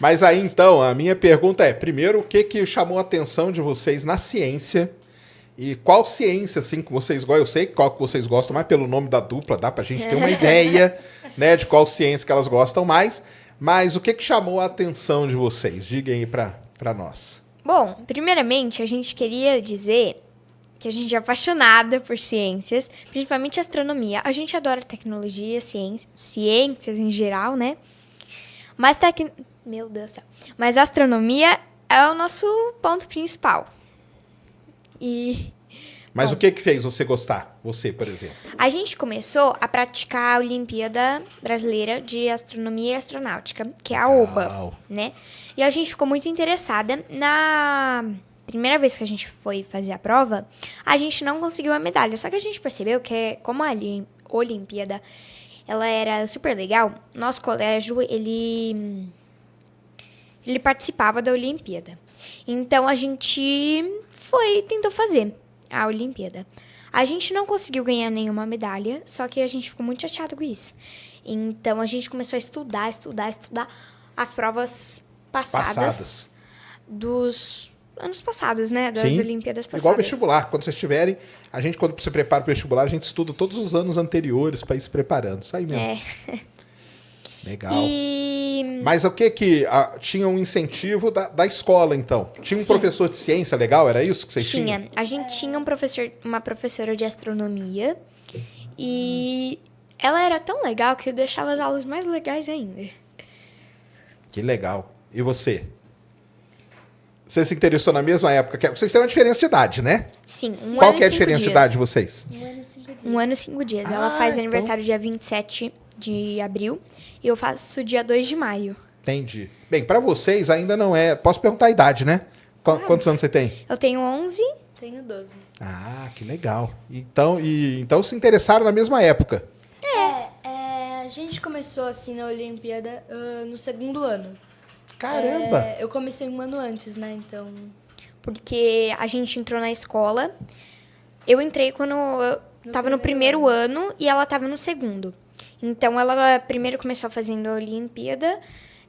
Mas aí, então, a minha pergunta é, primeiro, o que chamou a atenção de vocês na ciência? E qual ciência, assim, que vocês gostam? Eu sei qual que vocês gostam, mas pelo nome da dupla dá pra gente ter uma ideia, né, de qual ciência que elas gostam mais. Mas o que chamou a atenção de vocês? Digam aí pra nós. Bom, primeiramente, a gente queria dizer que a gente é apaixonada por ciências, principalmente astronomia. A gente adora tecnologia, ciências em geral, né? Meu Deus do céu. Mas a astronomia é o nosso ponto principal. Mas o que fez você gostar? Você, por exemplo. A gente começou a praticar a Olimpíada Brasileira de Astronomia e Astronáutica, que é a OBA, né? E a gente ficou muito interessada. Na primeira vez que a gente foi fazer a prova, a gente não conseguiu a medalha. Só que a gente percebeu que, como a Olimpíada ela era super legal, nosso colégio, ele participava da Olimpíada. Então, a gente tentou fazer a Olimpíada. A gente não conseguiu ganhar nenhuma medalha, só que a gente ficou muito chateado com isso. Então, a gente começou a estudar as provas passadas dos anos passados, né? Das Sim, Olimpíadas passadas. igual vestibular. Quando vocês tiverem, a gente, quando se prepara para o vestibular, a gente estuda todos os anos anteriores para ir se preparando. Isso aí mesmo. Legal. Mas o que tinha um incentivo da escola, então? Tinha um professor de ciência legal? Era isso que vocês tinham? Tinha. A gente tinha uma professora de astronomia e ela era tão legal que deixava as aulas mais legais ainda. Que legal. E você? Você se interessou na mesma época? Vocês têm uma diferença de idade, né? Sim. Qual que é a diferença de idade de vocês? 1 ano e 5 dias. 1 ano e 5 dias. Ela faz aniversário dia 27 de abril e eu faço dia 2 de maio. Entendi. Bem, pra vocês ainda não é... Posso perguntar a idade, né? Quantos anos você tem? Eu tenho 11. Tenho 12. Ah, que legal. Então se interessaram na mesma época. A gente começou assim na Olimpíada no segundo ano. Caramba! Eu comecei um ano antes, né? Então. Porque a gente entrou na escola. Eu entrei quando eu tava no primeiro ano e ela tava no segundo. Então, ela primeiro começou fazendo a Olimpíada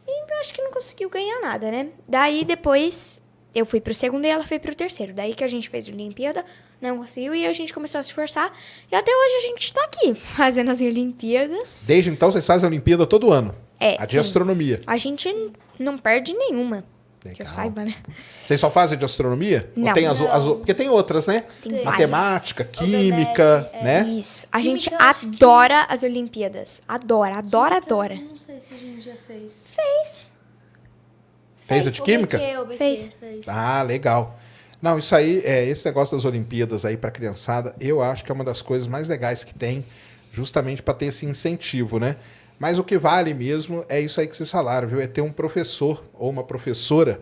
e eu acho que não conseguiu ganhar nada, né? Daí, depois, eu fui pro segundo e ela foi pro terceiro. Daí que a gente fez a Olimpíada, não conseguiu e a gente começou a se esforçar. E até hoje a gente tá aqui, fazendo as Olimpíadas. Desde então, vocês fazem a Olimpíada todo ano? A de sim. astronomia? A gente não perde nenhuma, Legal. que eu saiba, né? Vocês só fazem de astronomia? Não. Ou tem porque tem outras, né? Tem Matemática, química, né? Isso. A Química, gente eu acho que- adora as Olimpíadas. Adora. Não sei se a gente já fez. Fez a de química? O BQ Fez. Ah, legal. Não, isso aí, esse negócio das Olimpíadas aí pra criançada, eu acho que é uma das coisas mais legais que tem, justamente para ter esse incentivo, né? Mas o que vale mesmo é isso aí que vocês falaram, viu? É ter um professor ou uma professora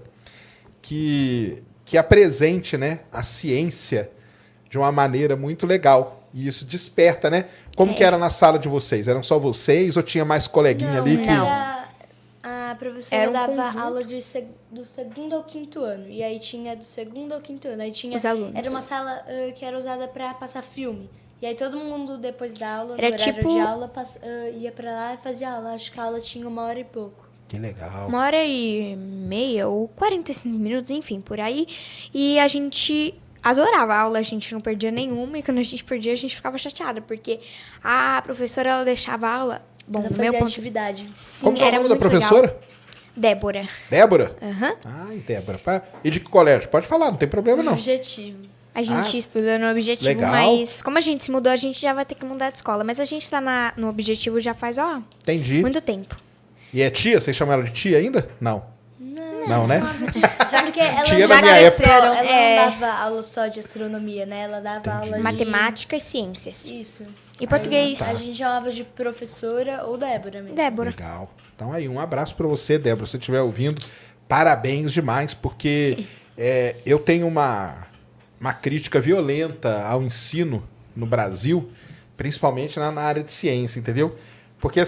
que apresente, né, a ciência de uma maneira muito legal. E isso desperta, né? Como que era na sala de vocês? Eram só vocês ou tinha mais coleguinha ali que... não. A professora Era um dava conjunto. aula do segundo ao quinto ano. E aí tinha do segundo ao quinto ano. Aí tinha. Os alunos. Era uma sala que era usada pra passar filme. E aí todo mundo, depois da aula, Era no horário tipo- de aula, ia pra lá e fazia aula. Acho que a aula tinha 1h e pouco. Que legal. 1h30 ou 45 minutos, enfim, por aí. E a gente adorava a aula, a gente não perdia nenhuma. E quando a gente perdia, a gente ficava chateada. Porque a professora, ela deixava a aula... Bom, Ela no fazia meu ponto... atividade. Sim, Como que é o era nome da muito professora? legal. Débora. Débora? Aham. Ai, Débora. E de que colégio? Pode falar, não tem problema não. Objetivo. A gente estuda no Objetivo, legal. mas como a gente se mudou, a gente já vai ter que mudar de escola. Mas a gente tá no Objetivo já faz, Entendi. muito tempo. E é tia? Vocês chamam ela de tia ainda? Não. Não, né? Já porque ela Tinha já na minha época. ela É. não dava aula só de astronomia, né? Ela dava aula de... Matemática e ciências. Isso. E português. tá. A gente chamava de professora ou Débora mesmo. Débora. Legal. Então aí, um abraço para você, Débora. Se você estiver ouvindo, parabéns demais, porque eu tenho uma crítica violenta ao ensino no Brasil, principalmente na área de ciência, entendeu? Porque